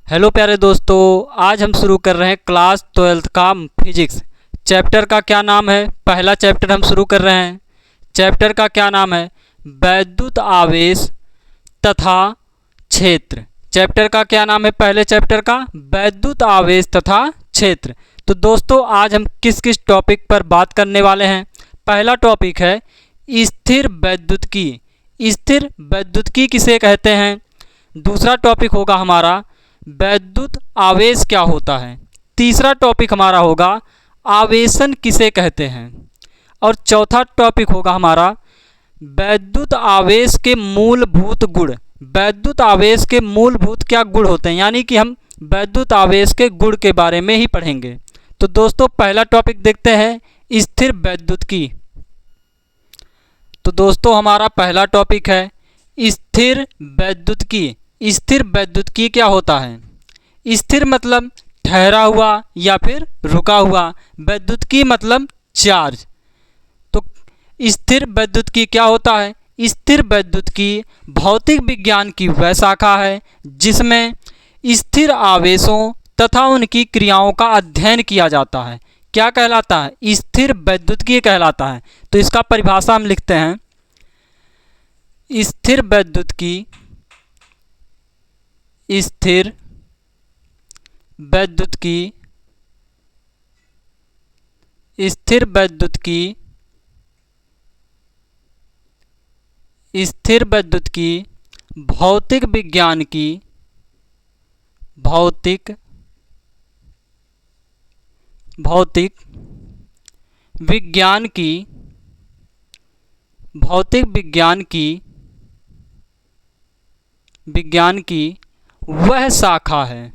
Hello प्यारे दोस्तों, आज हम शुरू कर रहे हैं क्लास 12th का फिजिक्स। चैप्टर का क्या नाम है? पहला चैप्टर हम शुरू कर रहे हैं। चैप्टर का क्या नाम है? वैद्युत आवेश तथा क्षेत्र। चैप्टर का क्या नाम है? पहले चैप्टर का वैद्युत आवेश तथा क्षेत्र। तो दोस्तों, आज हम किस किस टॉपिक पर बात करने वाले हैं? पहला टॉपिक है स्थिर वैद्युतिकी। स्थिर वैद्युतिकी किसे कहते हैं? दूसरा टॉपिक होगा हमारा वैद्युत आवेश क्या होता है। तीसरा टॉपिक हमारा होगा आवेशन किसे कहते हैं। और चौथा टॉपिक होगा हमारा वैद्युत आवेश के मूलभूत गुण। वैद्युत आवेश के मूलभूत क्या गुण होते हैं, यानी कि हम वैद्युत आवेश के गुण के बारे में ही पढ़ेंगे। तो दोस्तों, पहला टॉपिक देखते हैं स्थिर वैद्युतिकी। तो दोस्तों, हमारा पहला टॉपिक है स्थिर वैद्युतिकी। स्थिर वैद्युतिकी क्या होता है? स्थिर मतलब ठहरा हुआ या फिर रुका हुआ, वैद्युतिकी मतलब चार्ज। तो स्थिर वैद्युतिकी क्या होता है? स्थिर वैद्युतिकी भौतिक विज्ञान की वह शाखा है जिसमें स्थिर आवेशों तथा उनकी क्रियाओं का अध्ययन किया जाता है। क्या कहलाता है? स्थिर वैद्युतिकी कहलाता है। तो इसका परिभाषा हम लिखते हैं। स्थिर वैद्युतिकी स्थिर वैद्युतिकी स्थिर वैद्युतिकी स्थिर वैद्युतिकी भौतिक विज्ञान की भौतिक विज्ञान की वह शाखा है।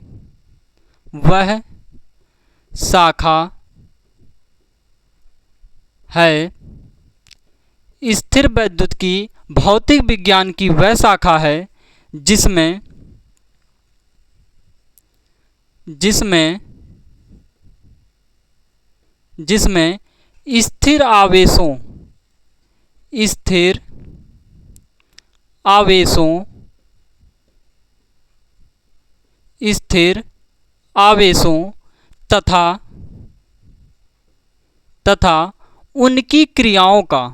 स्थिर वैद्युतिकी भौतिक विज्ञान की वह शाखा है जिसमें स्थिर आवेशों तथा उनकी क्रियाओं का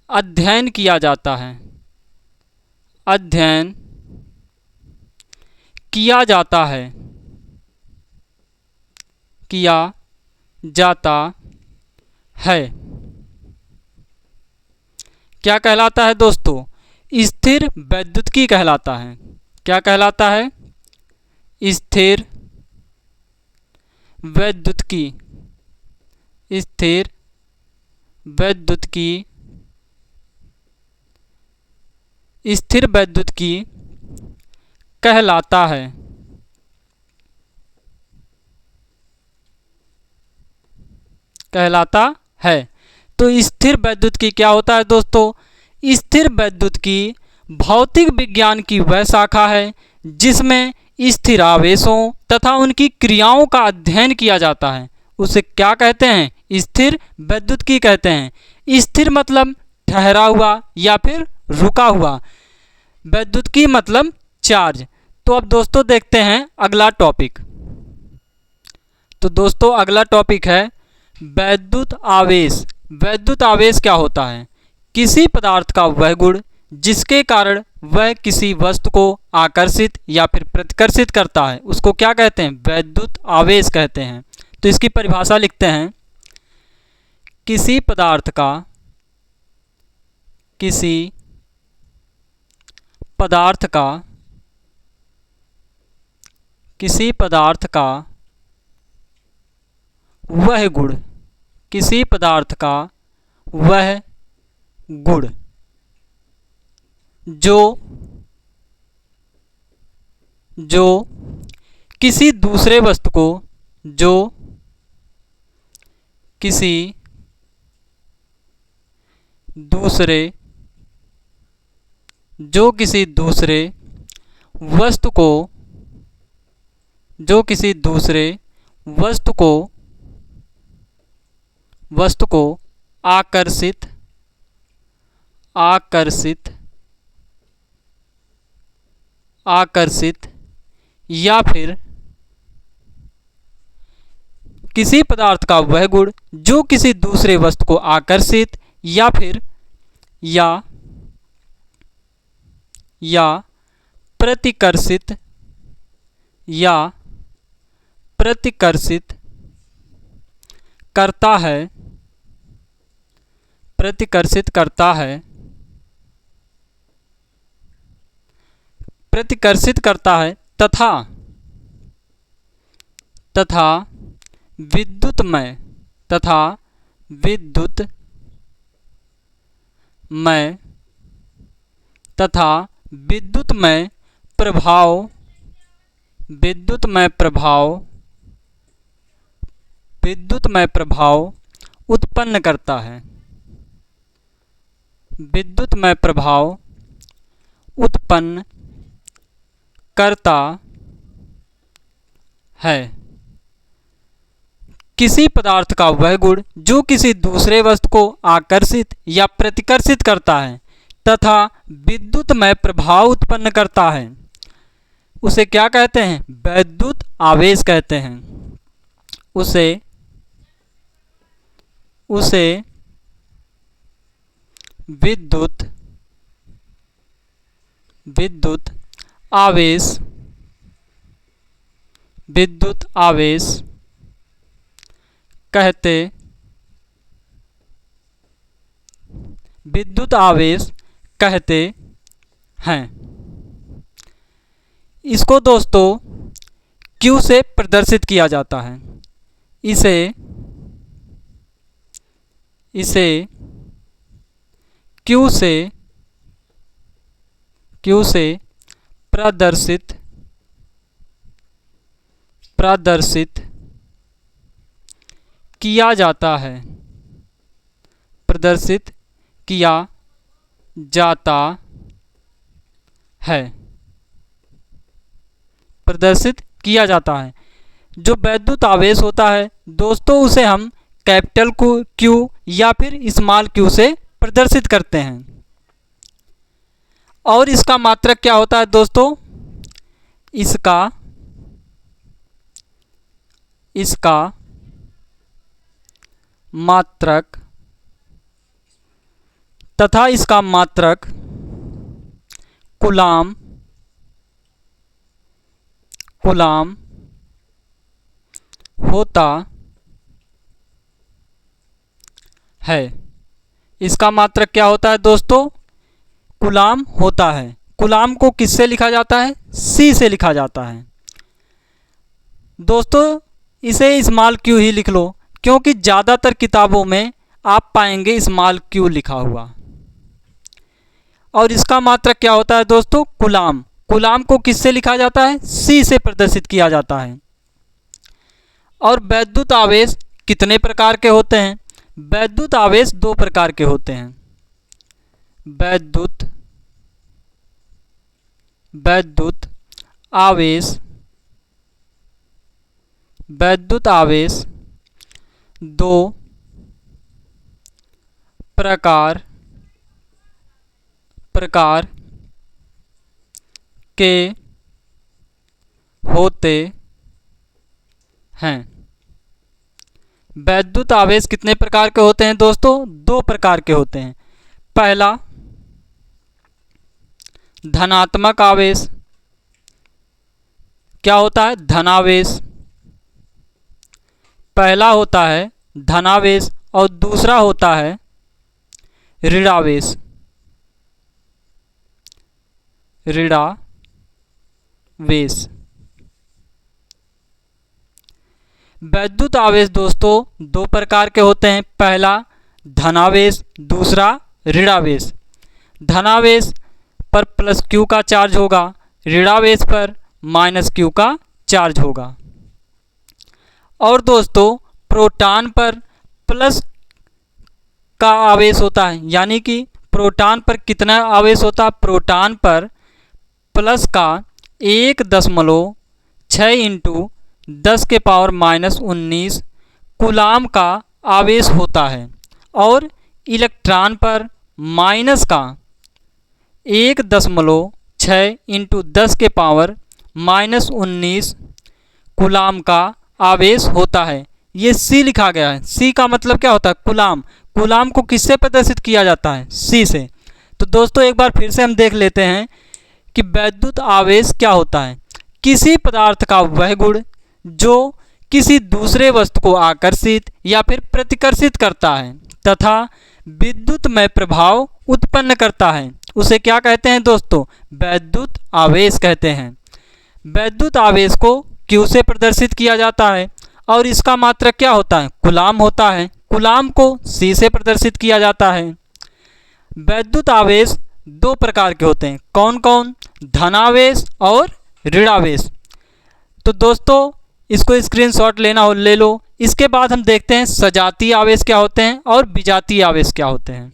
अध्ययन किया जाता है। क्या कहलाता है दोस्तों? स्थिर वैद्युतिकी कहलाता है। क्या कहलाता है? स्थिर वैद्युतिकी कहलाता है। तो स्थिर वैद्युतिकी क्या होता है दोस्तों? स्थिर वैद्युतिकी भौतिक विज्ञान की वह शाखा है जिसमें स्थिर आवेशों तथा उनकी क्रियाओं का अध्ययन किया जाता है। उसे क्या कहते हैं? स्थिर वैद्युतिकी कहते हैं। स्थिर मतलब ठहरा हुआ या फिर रुका हुआ, वैद्युतिकी मतलब चार्ज। तो अब दोस्तों देखते हैं अगला टॉपिक। तो दोस्तों, अगला टॉपिक है वैद्युत आवेश। वैद्युत आवेश क्या होता है? किसी पदार्थ का वह गुण जिसके कारण वह किसी वस्तु को आकर्षित या फिर प्रतिकर्षित करता है, उसको क्या कहते हैं? वैद्युत आवेश कहते हैं। तो इसकी परिभाषा लिखते हैं। किसी पदार्थ का वह गुण जो किसी दूसरे वस्तु को किसी दूसरे वस्तु को जो किसी दूसरे वस्तु को आकर्षित या फिर किसी पदार्थ का वह गुण जो किसी दूसरे वस्तु को आकर्षित या फिर या प्रतिकर्षित करता है तथा विद्युतमय प्रभाव उत्पन्न करता है। विद्युतमय प्रभाव उत्पन्न करता है। किसी पदार्थ का वह गुण जो किसी दूसरे वस्तु को आकर्षित या प्रतिकर्षित करता है तथा विद्युतमय प्रभाव उत्पन्न करता है, उसे क्या कहते हैं? वैद्युत आवेश कहते हैं। उसे विद्युत आवेश कहते हैं। इसको दोस्तों Q से प्रदर्शित किया जाता है। इसे Q से प्रदर्शित किया जाता है। जो वैद्युत आवेश होता है दोस्तों, उसे हम कैपिटल Q या फिर स्मॉल q से प्रदर्शित करते हैं। और इसका मात्रक क्या होता है दोस्तों? इसका मात्रक कूलाम होता है। इसका मात्रक क्या होता है दोस्तों? कूलाम होता है। कूलाम को किससे लिखा जाता है? C से लिखा जाता है। दोस्तों इसे स्मॉल q ही लिख लो, क्योंकि ज़्यादातर किताबों में आप पाएंगे स्मॉल q लिखा हुआ। और इसका मात्रक क्या होता है दोस्तों? कूलाम। कूलाम को किससे लिखा जाता है? C से प्रदर्शित किया जाता है। और वैद्युत आवेश कितने प्रकार के होते हैं? वैद्युत आवेश दो प्रकार के होते हैं। वैद्युत आवेश दो प्रकार के होते हैं। वैद्युत आवेश कितने प्रकार के होते हैं दोस्तों? दो प्रकार के होते हैं। पहला धनात्मक आवेश। क्या होता है? धनावेश। पहला होता है धनावेश और दूसरा होता है ऋणावेश। वैद्युत आवेश दोस्तों दो प्रकार के होते हैं। पहला धनावेश, दूसरा ऋणावेश। धनावेश पर +q का चार्ज होगा, ऋणावेश पर -q का चार्ज होगा। और दोस्तों प्रोटॉन पर प्लस का आवेश होता है, यानी कि प्रोटॉन पर कितना आवेश होता है? प्रोटॉन पर प्लस का 1.6 इंटू 10⁻⁻19 कूलाम का आवेश होता है और इलेक्ट्रॉन पर माइनस का 1.6 इंटू 10⁻⁻19 कूलाम का आवेश होता है। ये सी लिखा गया है। सी का मतलब क्या होता है? कूलाम। कूलाम को किससे प्रदर्शित किया जाता है? सी से। तो दोस्तों एक बार फिर से हम देख लेते हैं कि वैद्युत आवेश क्या होता है। किसी पदार्थ का वह गुण जो किसी दूसरे वस्तु को आकर्षित या फिर प्रतिकर्षित करता है तथा विद्युतमय प्रभाव उत्पन्न करता है, उसे क्या कहते हैं दोस्तों? वैद्युत आवेश कहते हैं। वैद्युत आवेश को Q से प्रदर्शित किया जाता है और इसका मात्रक क्या होता है? कूलाम होता है। कूलाम को C से प्रदर्शित किया जाता है। वैद्युत आवेश दो प्रकार के होते हैं। कौन कौन? धनावेश और ऋणावेश। तो दोस्तों इसको स्क्रीनशॉट लेना हो ले लो। इसके बाद हम देखते हैं सजातीय आवेश क्या होते हैं और विजातीय आवेश क्या होते हैं।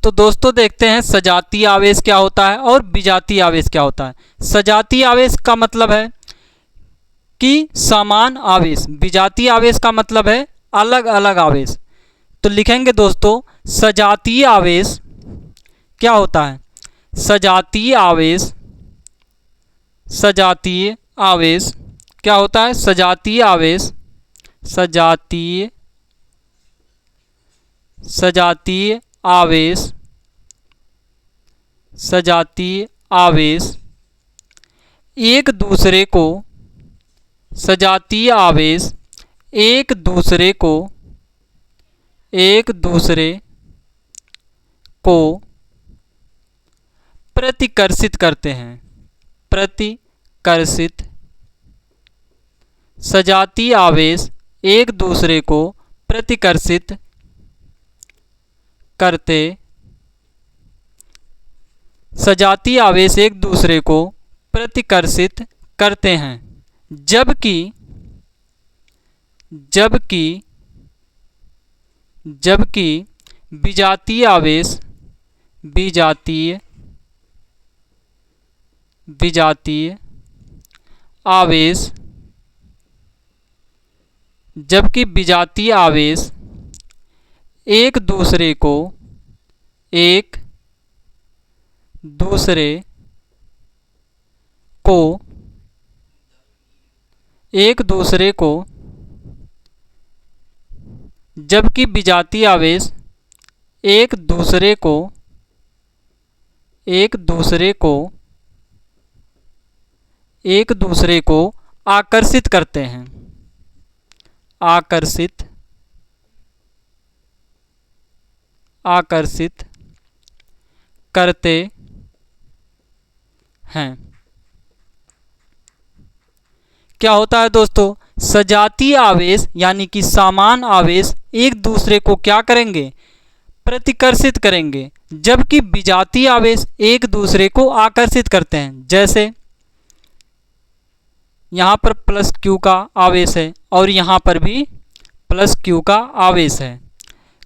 तो दोस्तों देखते हैं सजातीय आवेश क्या होता है और विजातीय आवेश क्या होता है। सजातीय आवेश का मतलब है कि समान आवेश। विजातीय आवेश का मतलब है अलग अलग आवेश। तो लिखेंगे दोस्तों सजातीय आवेश क्या होता है? सजातीय आवेश क्या होता है? सजातीय आवेश एक दूसरे को प्रतिकर्षित करते हैं। सजातीय आवेश एक दूसरे को प्रतिकर्षित करते हैं। जबकि विजातीय आवेश एक दूसरे को आकर्षित करते हैं। क्या होता है दोस्तों? सजातीय आवेश यानी कि समान आवेश एक दूसरे को क्या करेंगे? प्रतिकर्षित करेंगे। जबकि विजातीय आवेश एक दूसरे को आकर्षित करते हैं। जैसे यहाँ पर प्लस Q का आवेश है और यहाँ पर भी प्लस Q का आवेश है।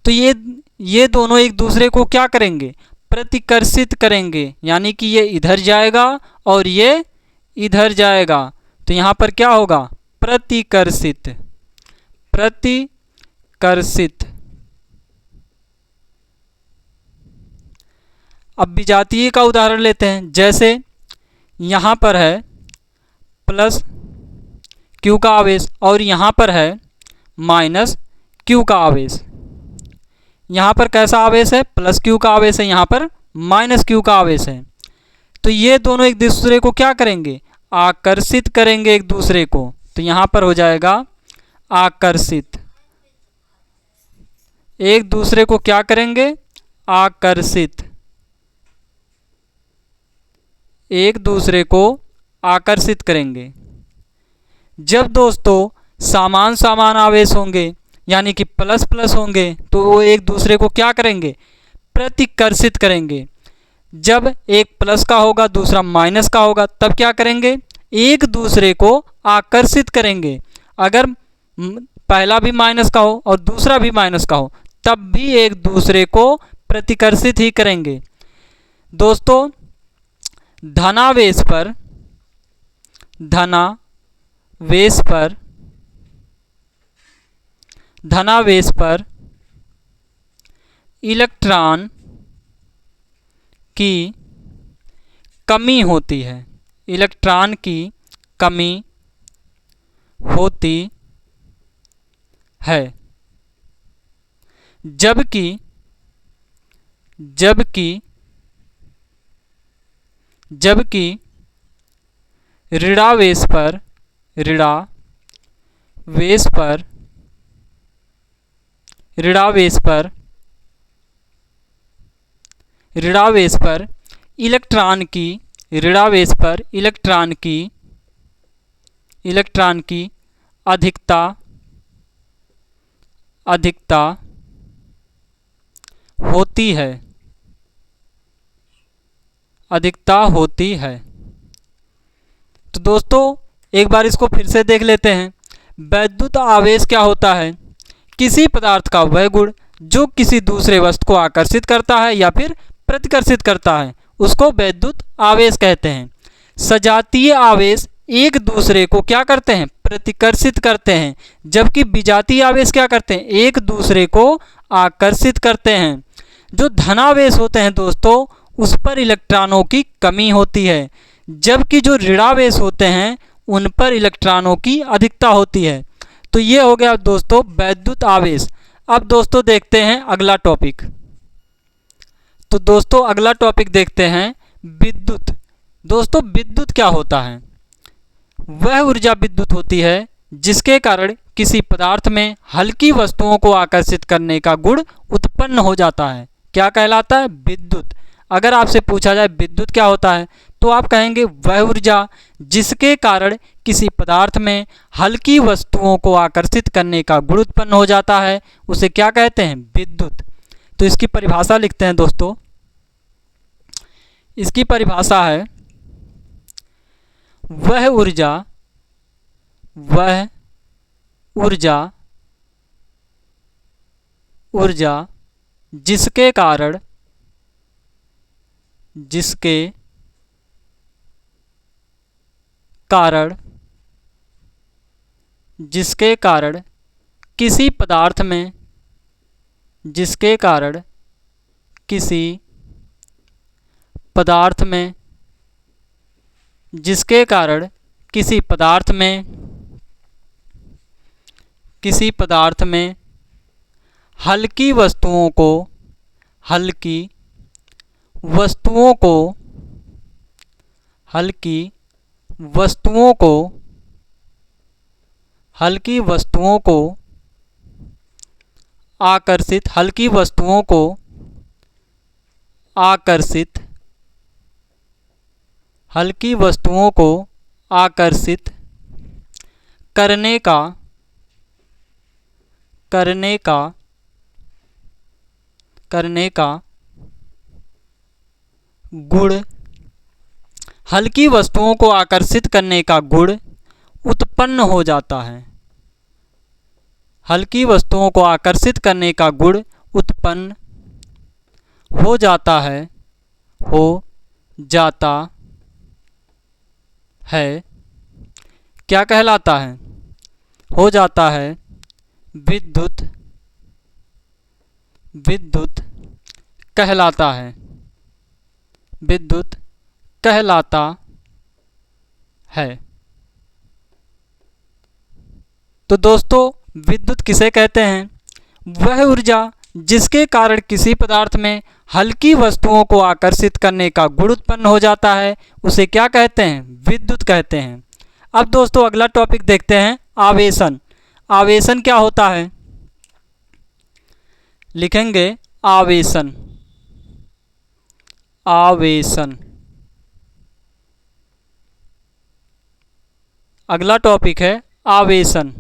तो ये दोनों एक दूसरे को क्या करेंगे? प्रतिकर्षित करेंगे। यानी कि ये इधर जाएगा और ये इधर जाएगा। तो यहाँ पर क्या होगा? प्रतिकर्षित। अब विजातीय का उदाहरण लेते हैं। जैसे यहाँ पर है प्लस Q का आवेश और यहाँ पर है माइनस Q का आवेश। यहाँ पर कैसा आवेश है? प्लस Q का आवेश है, यहाँ पर माइनस Q का आवेश है। तो ये दोनों एक दूसरे को क्या करेंगे? आकर्षित करेंगे एक दूसरे को। तो यहाँ पर हो जाएगा आकर्षित। एक दूसरे को क्या करेंगे? आकर्षित। एक दूसरे को आकर्षित करेंगे। जब दोस्तों समान आवेश होंगे यानी कि प्लस प्लस होंगे तो वो एक दूसरे को क्या करेंगे? प्रतिकर्षित करेंगे। जब एक प्लस का होगा दूसरा माइनस का होगा तब क्या करेंगे? एक दूसरे को आकर्षित करेंगे। अगर पहला भी माइनस का हो और दूसरा भी माइनस का हो तब भी एक दूसरे को प्रतिकर्षित ही करेंगे। दोस्तों धनावेश पर धनावेश पर धनावेश पर इलेक्ट्रॉन की कमी होती है। इलेक्ट्रॉन की कमी होती है। जबकि जबकि जबकि ऋणावेश पर ऋणावेश पर ऋणावेश पर ऋणावेश पर इलेक्ट्रॉन की ऋणावेश पर इलेक्ट्रॉन की अधिकता होती है। अधिकता होती है। तो दोस्तों एक बार इसको फिर से देख लेते हैं। वैद्युत आवेश क्या होता है? किसी पदार्थ का वह गुण जो किसी दूसरे वस्तु को आकर्षित करता है या फिर प्रतिकर्षित करता है, उसको वैद्युत आवेश कहते हैं। सजातीय आवेश एक दूसरे को क्या करते हैं? प्रतिकर्षित करते हैं। जबकि विजातीय आवेश क्या करते हैं? एक दूसरे को आकर्षित करते हैं। जो धनावेश होते हैं दोस्तों, उस पर इलेक्ट्रॉनों की कमी होती है, जबकि जो ऋणावेश होते हैं उन पर इलेक्ट्रॉनों की अधिकता होती है। तो ये हो गया दोस्तों वैद्युत आवेश। अब दोस्तों देखते हैं अगला टॉपिक। तो दोस्तों अगला टॉपिक देखते हैं विद्युत। दोस्तों विद्युत क्या होता है? वह ऊर्जा विद्युत होती है जिसके कारण किसी पदार्थ में हल्की वस्तुओं को आकर्षित करने का गुण उत्पन्न हो जाता है। क्या कहलाता है? विद्युत। अगर आपसे पूछा जाए विद्युत क्या होता है, तो आप कहेंगे वह ऊर्जा जिसके कारण किसी पदार्थ में हल्की वस्तुओं को आकर्षित करने का गुण उत्पन्न हो जाता है, उसे क्या कहते हैं? विद्युत। तो इसकी परिभाषा लिखते हैं दोस्तों। इसकी परिभाषा है वह ऊर्जा जिसके कारण किसी पदार्थ में हल्की वस्तुओं को आकर्षित करने का गुण हल्की वस्तुओं को आकर्षित करने का गुण उत्पन्न हो जाता है। हल्की वस्तुओं को आकर्षित करने का गुण उत्पन्न हो जाता है। क्या कहलाता है? हो जाता है विद्युत कहलाता है। विद्युत कहलाता है। तो दोस्तों विद्युत किसे कहते हैं? वह ऊर्जा जिसके कारण किसी पदार्थ में हल्की वस्तुओं को आकर्षित करने का गुण उत्पन्न हो जाता है, उसे क्या कहते हैं? विद्युत कहते हैं। अब दोस्तों अगला टॉपिक देखते हैं आवेशन। आवेशन क्या होता है? लिखेंगे आवेशन। अगला टॉपिक है आवेशन।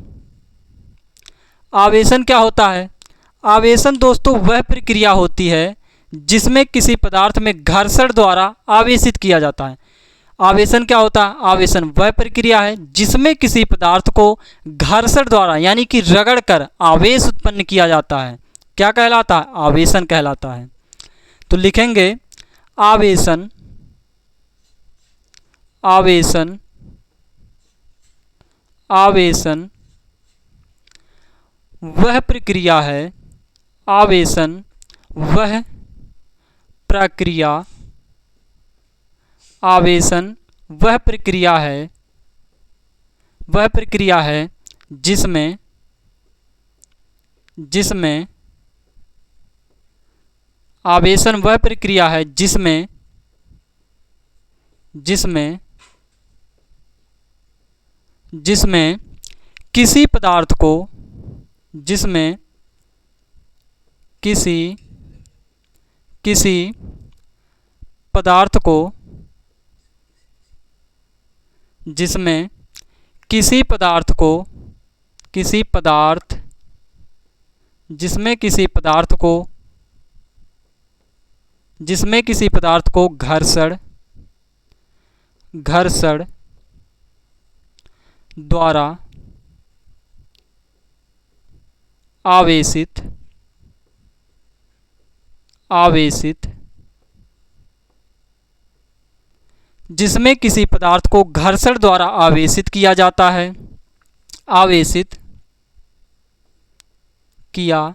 आवेशन क्या होता है? आवेशन दोस्तों वह प्रक्रिया होती है जिसमें किसी पदार्थ में घर्षण द्वारा आवेशित किया जाता है। आवेशन क्या होता है? आवेशन वह प्रक्रिया है जिसमें किसी पदार्थ को घर्षण द्वारा यानी कि रगड़ कर आवेश उत्पन्न किया जाता है। क्या कहलाता है? आवेशन कहलाता है। तो लिखेंगे आवेशन आवेशन, आवेशन वह प्रक्रिया है, आवेशन वह प्रक्रिया, आवेशन वह प्रक्रिया है, वह प्रक्रिया है जिसमें, जिसमें आवेशन वह प्रक्रिया है जिसमें, जिसमें जिसमें किसी पदार्थ को, जिसमें किसी पदार्थ को, जिसमें किसी पदार्थ को, किसी पदार्थ, जिसमें किसी पदार्थ को, जिसमें किसी पदार्थ को घर्षण, घर्षण द्वारा आवेशित, आवेशित, जिसमें किसी पदार्थ को घर्षण द्वारा आवेशित किया जाता है, आवेशित किया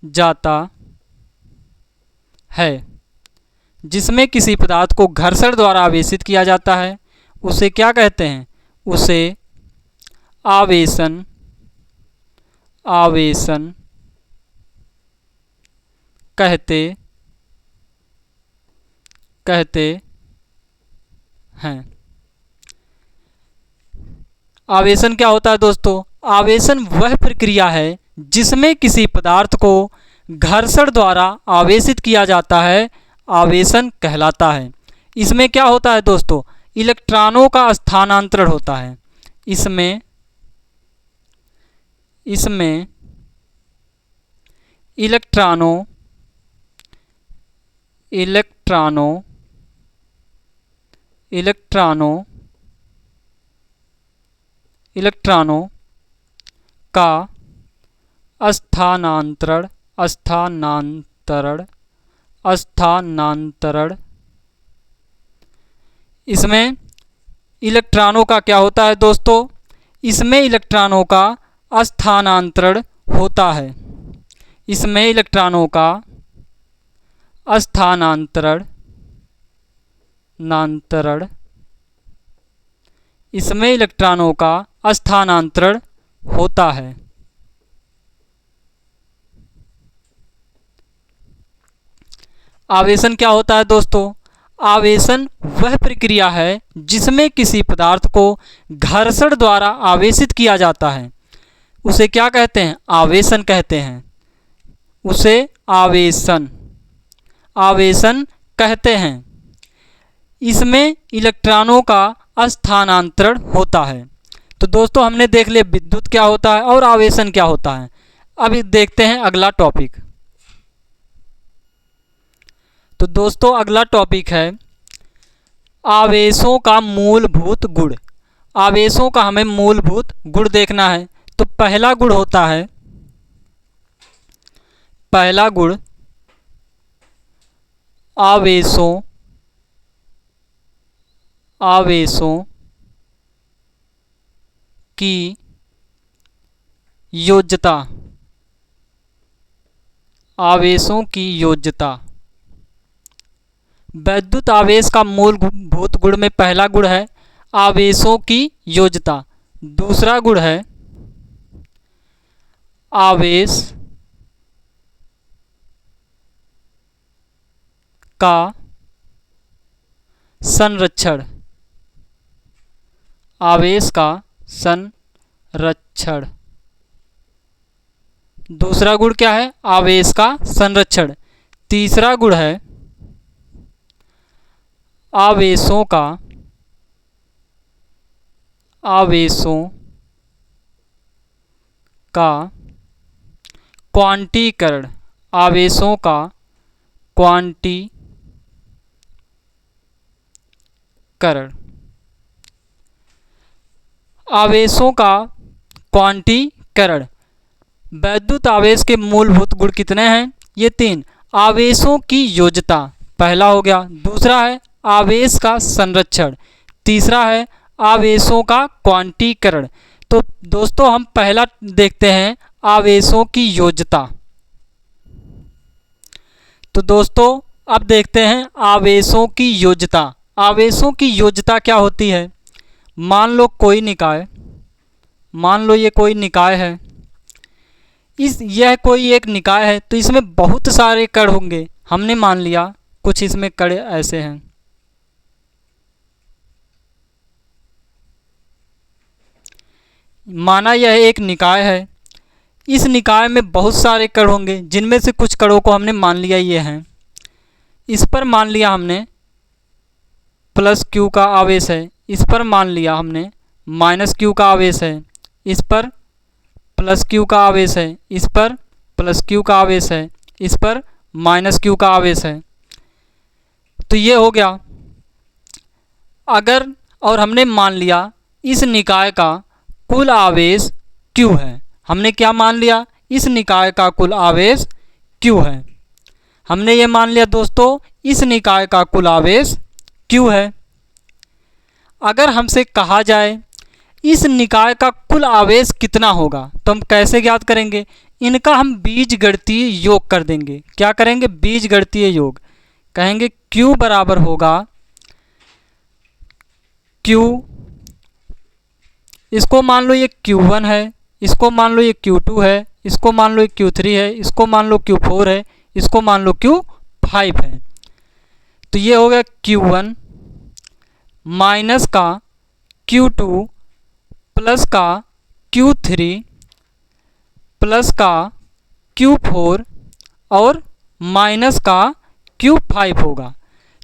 जाता है, जिसमें किसी पदार्थ को घर्षण द्वारा आवेशित किया जाता है उसे क्या कहते हैं? उसे आवेशन, आवेशन कहते, कहते हैं। आवेशन क्या होता है दोस्तों? आवेशन वह प्रक्रिया है जिसमें किसी पदार्थ को घर्षण द्वारा आवेशित किया जाता है, आवेशन कहलाता है। इसमें क्या होता है दोस्तों? इलेक्ट्रॉनों का स्थानांतरण होता है। इसमें इलेक्ट्रॉनों का स्थानांतरण, इसमें इलेक्ट्रॉनों का क्या होता है दोस्तों? इसमें इलेक्ट्रॉनों का स्थानांतरण होता है। इसमें इलेक्ट्रॉनों का स्थानांतरण, इसमें इलेक्ट्रॉनों का स्थानांतरण होता है। आवेशन क्या होता है दोस्तों? आवेशन वह प्रक्रिया है जिसमें किसी पदार्थ को घर्षण द्वारा आवेशित किया जाता है, उसे क्या कहते हैं? आवेशन कहते हैं। उसे आवेशन, आवेशन कहते हैं। इसमें इलेक्ट्रॉनों का स्थानांतरण होता है। तो दोस्तों हमने देख लिया विद्युत क्या होता है और आवेशन क्या होता है। अब देखते हैं अगला टॉपिक। तो दोस्तों अगला टॉपिक है आवेशों का मूलभूत गुण। आवेशों का हमें मूलभूत गुण देखना है। तो पहला गुण होता है, पहला गुण आवेशों की योज्यता, आवेशों की योज्यता। वैद्युत आवेश का मूलभूत गुण में पहला गुण है आवेशों की योज्यता। दूसरा गुण है आवेश का संरक्षण, आवेश का संरक्षण। दूसरा गुण क्या है? आवेश का संरक्षण। तीसरा गुण है आवेशों का क्वांटीकरण, आवेशों का क्वांटीकरण। आवेशों का क्वांटीकरण। वैद्युत आवेश के मूलभूत गुण कितने हैं? ये तीन। आवेशों की योज्यता पहला हो गया। दूसरा है आवेश का संरक्षण, तीसरा है आवेशों का क्वांटीकरण। तो दोस्तों हम पहला देखते हैं आवेशों की योज्यता। तो दोस्तों अब देखते हैं आवेशों की योज्यता। आवेशों की योज्यता क्या होती है? मान लो कोई निकाय, मान लो ये कोई निकाय है, यह कोई एक निकाय है, तो इसमें बहुत सारे कण होंगे। हमने मान लिया कुछ इसमें कण ऐसे हैं, माना यह एक निकाय है, इस निकाय में बहुत सारे कण होंगे, जिनमें से कुछ कणों को हमने मान लिया ये हैं। इस पर मान लिया हमने प्लस क्यू का आवेश है, इस पर मान लिया हमने माइनस क्यू का आवेश है, इस पर प्लस क्यू का आवेश है, इस पर प्लस क्यू का आवेश है, इस पर माइनस क्यू का आवेश है। तो ये हो गया। अगर और हमने मान लिया इस निकाय का कुल आवेश Q है। हमने क्या मान लिया? इस निकाय का कुल आवेश Q है। हमने ये मान लिया दोस्तों इस निकाय का कुल आवेश Q है। अगर हमसे कहा जाए इस निकाय का कुल आवेश कितना होगा, तो हम कैसे ज्ञात करेंगे? इनका हम बीजगणितीय योग कर देंगे। क्या करेंगे? बीजगणितीय योग। कहेंगे Q बराबर होगा Q, इसको मान लो ये Q1 है, इसको मान लो ये Q2 है, इसको मान लो ये Q3 है, इसको मान लो Q4 है, इसको मान लो Q5 है। तो ये हो गया Q1 माइनस का Q2 प्लस का Q3 प्लस का Q4 और माइनस का Q5 होगा।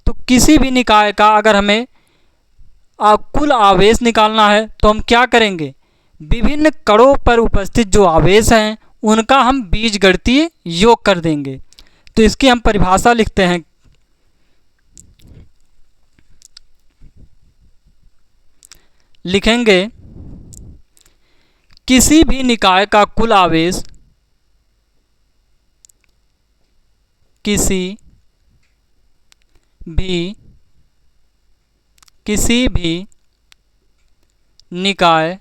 तो किसी भी निकाय का अगर हमें कुल आवेश निकालना है तो हम क्या करेंगे? विभिन्न कणों पर उपस्थित जो आवेश हैं उनका हम बीजगणितीय योग कर देंगे। तो इसकी हम परिभाषा लिखते हैं। लिखेंगे किसी भी निकाय का कुल आवेश किसी भी निकाय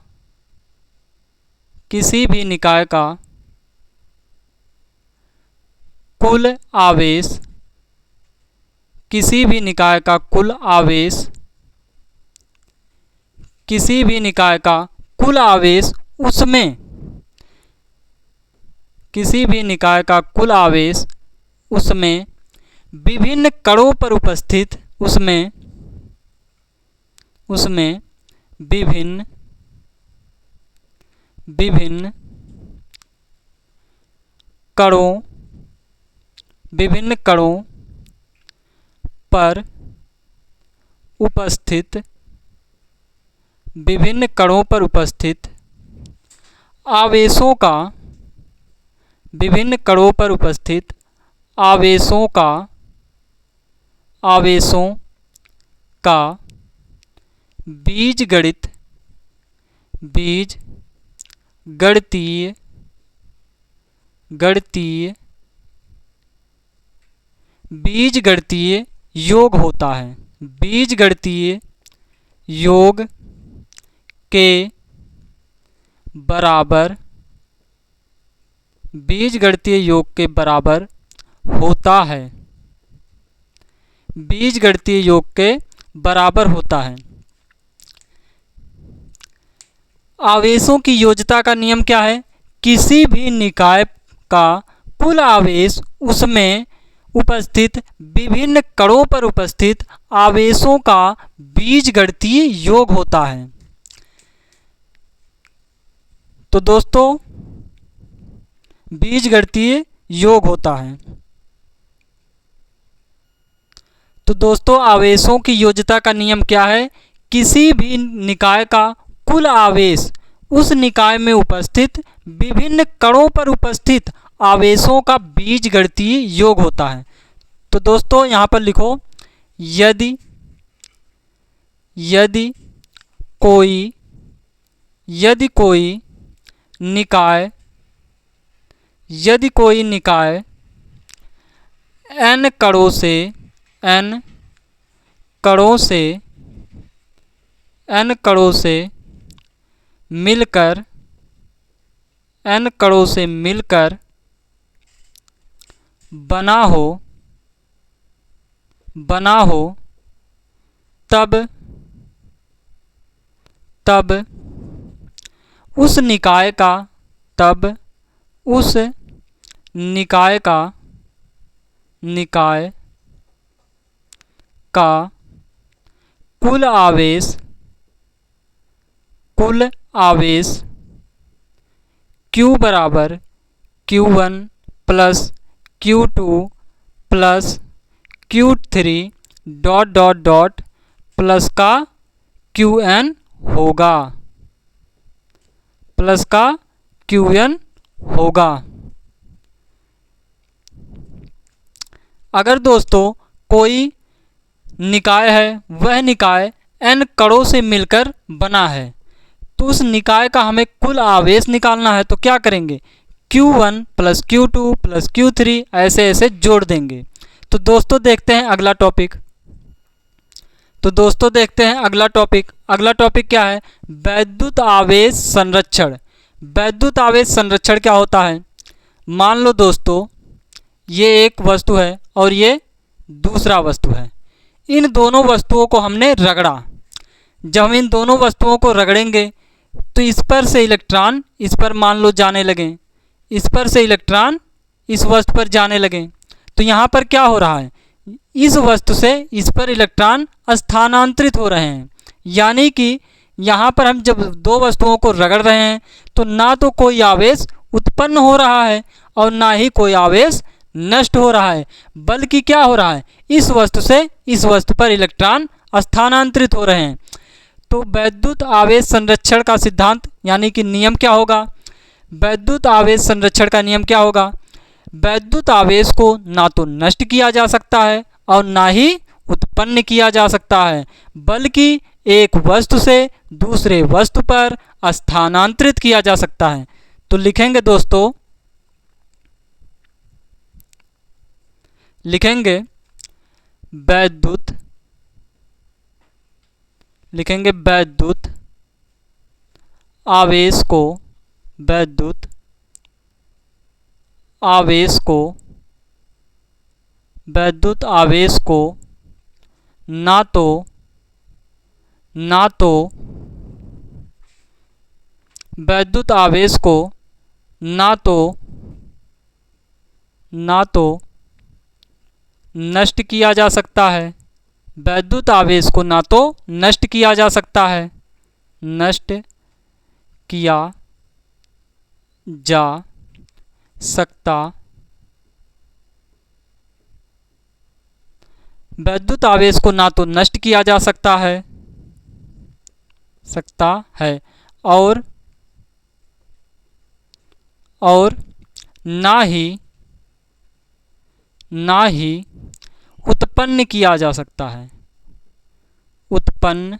का कुल आवेश किसी भी निकाय का कुल आवेश उसमें विभिन्न कणों पर उपस्थित विभिन्न कणों पर उपस्थित आवेशों का बीजगणितीय योग होता है। बीजगणितीय योग के बराबर होता है। बीजगणितीय योग के बराबर होता है। आवेशों की योज्यता का नियम क्या है? किसी भी निकाय का कुल आवेश उसमें उपस्थित विभिन्न कणों पर उपस्थित आवेशों का बीजगणितीय योग होता है। तो दोस्तों बीजगणितीय योग होता है। तो दोस्तों आवेशों की योज्यता का नियम क्या है? किसी भी निकाय का कुल आवेश उस निकाय में उपस्थित विभिन्न कणों पर उपस्थित आवेशों का बीजगणितीय योग होता है। तो दोस्तों यहाँ पर लिखो यदि कोई निकाय n कणों से n कणों से n कणों से मिलकर n कणों से मिलकर बना हो तब उस निकाय का कुल आवेश Q बराबर Q1 plus Q2 plus Q3 dot dot dot plus का Qn होगा, प्लस का Qn होगा। अगर दोस्तों कोई निकाय है, वह निकाय n कणों से मिलकर बना है, तो उस निकाय का हमें कुल आवेश निकालना है। तो क्या करेंगे, Q1 plus Q2 plus Q3 ऐसे ऐसे जोड़ देंगे। तो दोस्तों देखते हैं अगला टॉपिक। अगला टॉपिक क्या है, वैद्युत आवेश संरक्षण। वैद्युत आवेश संरक्षण क्या होता है। मान लो दोस्तों ये एक वस्तु है और ये दूसरा वस्तु है। इन दोनों वस्तुओं को हमने रगड़ा। जब हम इन दोनों वस्तुओं को रगड़ेंगे तो इस पर से इलेक्ट्रॉन इस पर मान लो जाने लगें, इस पर से इलेक्ट्रॉन इस वस्तु पर जाने लगें। तो यहाँ पर क्या हो रहा है, इस वस्तु से इस पर इलेक्ट्रॉन स्थानांतरित हो रहे हैं। यानी कि यहाँ पर हम जब दो वस्तुओं को रगड़ रहे हैं तो ना तो कोई आवेश उत्पन्न हो रहा है और ना ही कोई आवेश नष्ट हो रहा है, बल्कि क्या हो रहा है, इस वस्तु से इस वस्तु पर इलेक्ट्रॉन स्थानांतरित हो रहे हैं। तो वैद्युत आवेश संरक्षण का सिद्धांत यानी कि नियम क्या होगा, वैद्युत आवेश संरक्षण का नियम क्या होगा, वैद्युत आवेश को ना तो नष्ट किया जा सकता है और ना ही उत्पन्न किया जा सकता है, बल्कि एक वस्तु से दूसरे वस्तु पर स्थानांतरित किया जा सकता है। तो लिखेंगे दोस्तों, लिखेंगे वैद्युत आवेश को वैद्युत आवेश को ना तो वैद्युत आवेश को ना तो नष्ट किया जा सकता है, वैद्युत आवेश को ना तो नष्ट किया जा सकता है, नष्ट किया जा सकता, वैद्युत आवेश को ना तो नष्ट किया जा सकता है और ना ही उत्पन्न किया जा सकता है, उत्पन्न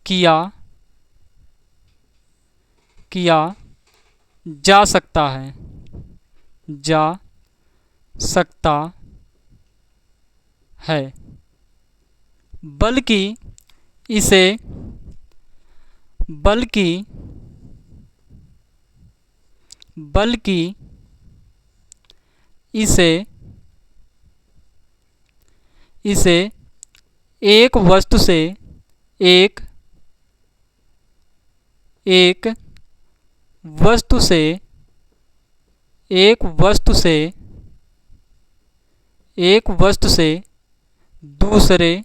किया जा सकता है, बल्कि इसे एक वस्तु से एक वस्तु से दूसरे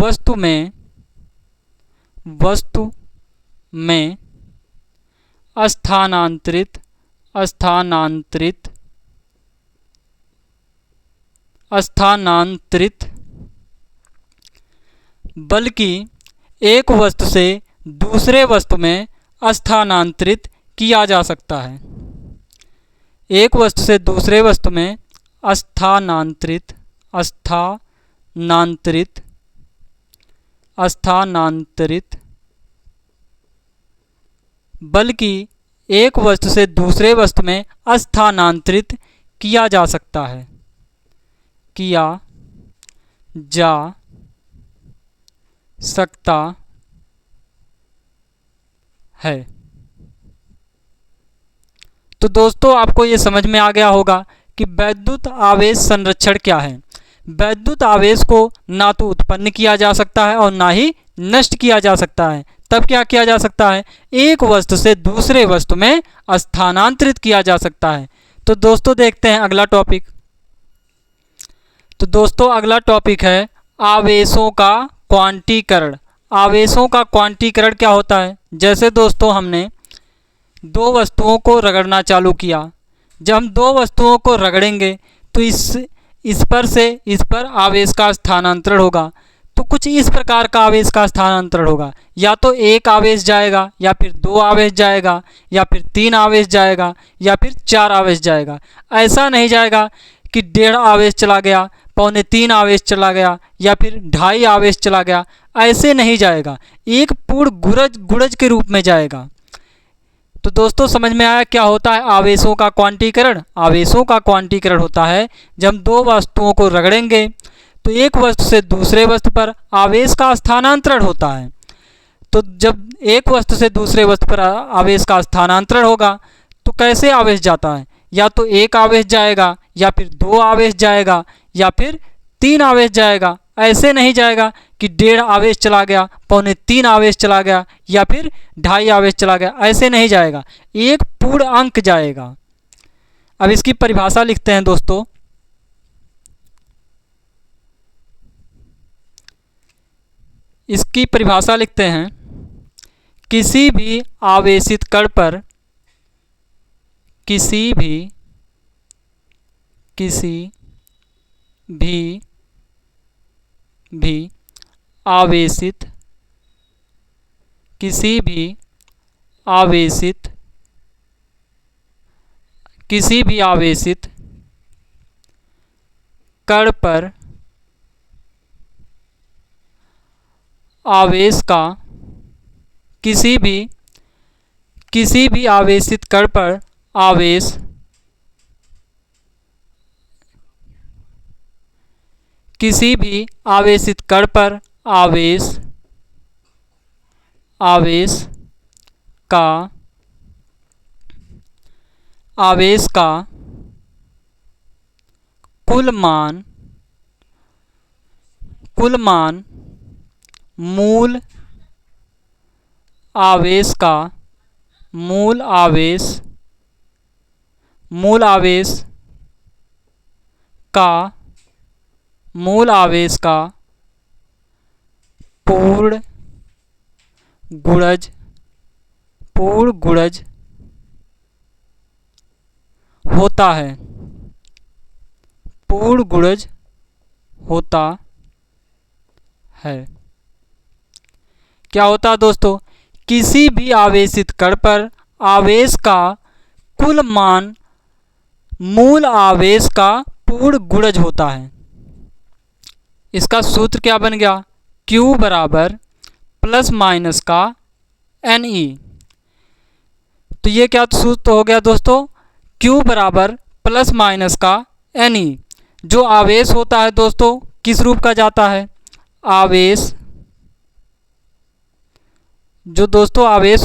वस्तु में स्थानांतरित बल्कि एक वस्तु से दूसरे वस्तु में स्थानांतरित किया जा सकता है, एक वस्तु से दूसरे वस्तु में स्थानांतरित बल्कि एक वस्तु से दूसरे वस्तु में स्थानांतरित किया जा सकता है, किया जा सकता है। तो दोस्तों आपको ये समझ में आ गया होगा कि वैद्युत आवेश संरक्षण क्या है। वैद्युत आवेश को ना तो उत्पन्न किया जा सकता है और ना ही नष्ट किया जा सकता है। तब क्या किया जा सकता है? एक वस्तु से दूसरे वस्तु में स्थानांतरित किया जा सकता है। तो दोस्तों देखते हैं अगला टॉपिक। तो दोस्तों अगला टॉपिक है आवेशों का क्वांटीकरण। आवेशों का क्वांटीकरण क्या होता है? जैसे दोस्तों हमने दो वस्तुओं को रगड़ना चालू किया। जब हम दो वस्तुओं को रगड़ेंगे तो इस पर से इस पर आवेश का स्थानांतरण होगा। तो कुछ इस प्रकार का आवेश का स्थानांतरण होगा, या तो एक आवेश जाएगा, या फिर दो आवेश जाएगा, या फिर तीन आवेश जाएगा, या फिर चार आवेश जाएगा। ऐसा नहीं जाएगा कि 1.5 आवेश चला गया, 2.25 आवेश चला गया, या फिर 2.5 आवेश चला गया। ऐसे नहीं जाएगा, एक पूर्ण गुणज के रूप में जाएगा। तो दोस्तों समझ में आया क्या होता है आवेशों का क्वांटीकरण? आवेशों का क्वांटीकरण होता है जब हम दो वस्तुओं को रगड़ेंगे तो एक वस्तु से दूसरे वस्तु पर आवेश का स्थानांतरण होता है। तो जब एक वस्तु से दूसरे वस्तु पर आवेश का स्थानांतरण होगा तो कैसे आवेश जाता है? या तो एक आवेश जाएगा, या फिर दो आवेश जाएगा, या फिर तीन आवेश जाएगा। ऐसे नहीं जाएगा कि 1.5 आवेश चला गया, 2.25 आवेश चला गया, या फिर 2.5 आवेश चला गया। ऐसे नहीं जाएगा, एक पूर्ण अंक जाएगा। अब इसकी परिभाषा लिखते हैं दोस्तों। इसकी परिभाषा लिखते हैं, किसी भी आवेशित कण पर किसी भी आवेशित कण पर आवेश का किसी भी आवेशित कण पर आवेश किसी भी आवेशित कण पर आवेश का कुल मान मूल आवेश का पूर्ण गुणज होता है। पूर्ण गुणज होता है। क्या होता है दोस्तों? किसी भी आवेशित कण पर आवेश का कुल मान मूल आवेश का पूर्ण गुणज होता है। इसका सूत्र क्या बन गया? Q बराबर प्लस माइनस का NE। तो ये क्या सूत्र हो गया दोस्तों? Q बराबर प्लस माइनस का NE। जो आवेश होता है दोस्तों किस रूप का जाता है? आवेश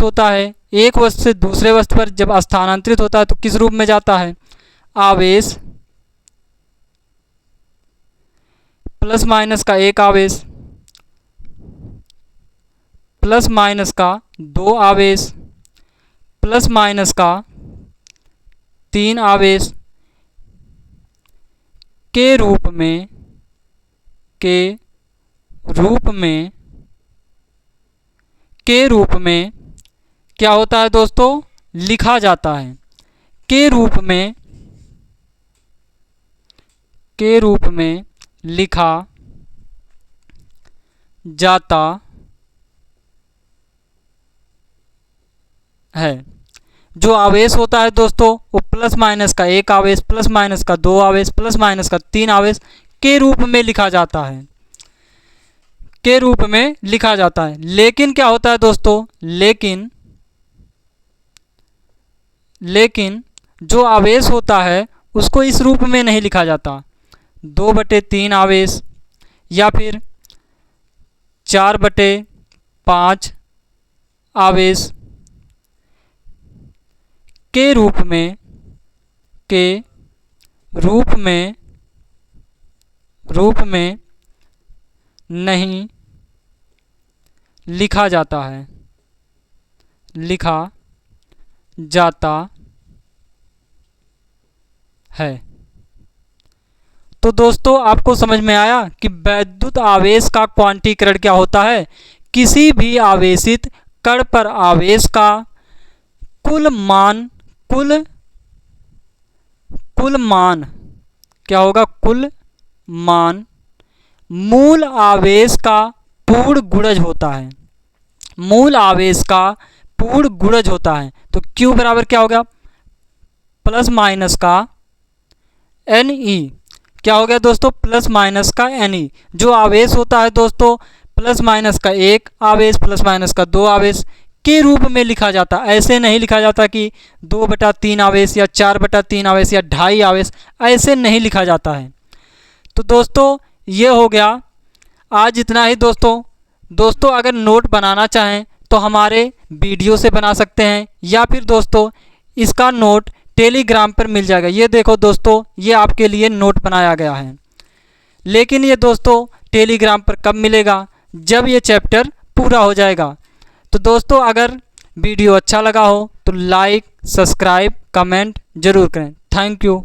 होता है एक वस्तु से दूसरे वस्तु पर जब स्थानांतरित होता है तो किस रूप में जाता है? आवेश प्लस माइनस का एक आवेश, प्लस माइनस का दो आवेश, प्लस माइनस का तीन आवेश के रूप में क्या होता है दोस्तों? लिखा जाता है। के रूप में लिखा जाता है। जो आवेश होता है दोस्तों वो प्लस माइनस का एक आवेश, प्लस माइनस का दो आवेश, प्लस माइनस का तीन आवेश के रूप में लिखा जाता है। के रूप में लिखा जाता है। लेकिन क्या होता है दोस्तों? लेकिन लेकिन जो आवेश होता है उसको इस रूप में नहीं लिखा जाता। 2/3 आवेश या फिर 4/5 आवेश के रूप में नहीं लिखा जाता है, तो दोस्तों आपको समझ में आया कि वैद्युत आवेश का क्वांटीकरण क्या होता है। किसी भी आवेशित कण पर आवेश का कुल मान क्या होगा? कुल मान मूल आवेश का पूर्ण गुणज होता है। मूल आवेश का पूर्ण गुणज होता है। तो Q बराबर क्या हो गया? प्लस माइनस का Ne। क्या हो गया दोस्तों? प्लस माइनस का Ne। जो आवेश होता है दोस्तों प्लस माइनस का 1 आवेश प्लस माइनस का 2 आवेश के रूप में लिखा जाता। ऐसे नहीं लिखा जाता कि 2/3 आवेश या 4/3 आवेश या 2.5 आवेश, ऐसे नहीं लिखा जाता है। तो दोस्तों ये हो गया, आज इतना ही। दोस्तों अगर नोट बनाना चाहें तो हमारे वीडियो से बना सकते हैं, या फिर दोस्तों इसका नोट टेलीग्राम पर मिल जाएगा। ये देखो दोस्तों, ये आपके लिए नोट बनाया गया है। लेकिन ये दोस्तों टेलीग्राम पर कब मिलेगा? जब ये चैप्टर पूरा हो जाएगा। तो दोस्तों अगर वीडियो अच्छा लगा हो तो लाइक, सब्सक्राइब, कमेंट ज़रूर करें। Thank you.